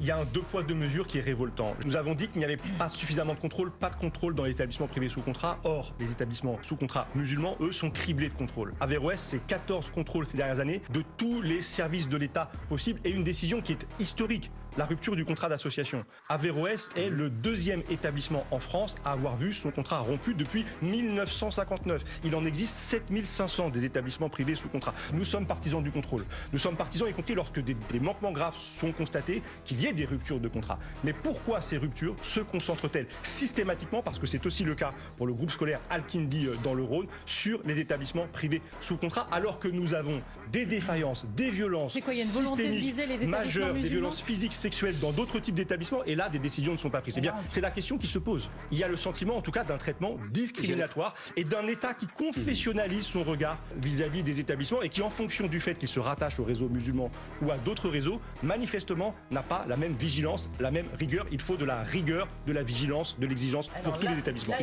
Il y a un deux poids deux mesures qui est révoltant. Nous avons dit qu'il n'y avait pas suffisamment de contrôle, pas de contrôle dans les établissements privés sous contrat. Or, les établissements sous contrat musulmans, eux, sont criblés de contrôle. Averroès, c'est 14 contrôles ces dernières années de tous les services de l'État possibles et une décision qui est historique. La rupture du contrat d'association. Averroès est le deuxième établissement en France à avoir vu son contrat rompu depuis 1959. Il en existe 7500 des établissements privés sous contrat. Nous sommes partisans du contrôle. Nous sommes partisans, y compris lorsque des manquements graves sont constatés, qu'il y ait des ruptures de contrat. Mais pourquoi ces ruptures se concentrent-elles systématiquement, parce que c'est aussi le cas pour le groupe scolaire Al-Kindi dans le Rhône, sur les établissements privés sous contrat, alors que nous avons des défaillances, des violences systémiques majeures, des violences physiques, sexuelles dans d'autres types d'établissements, et là, des décisions ne sont pas prises. Eh bien, c'est la question qui se pose. Il y a le sentiment, en tout cas, d'un traitement discriminatoire et d'un État qui confessionnalise son regard vis-à-vis des établissements et qui, en fonction du fait qu'il se rattache au réseau musulman ou à d'autres réseaux, manifestement n'a pas la même vigilance, la même rigueur. Il faut de la rigueur, de la vigilance, de l'exigence pour tous les établissements.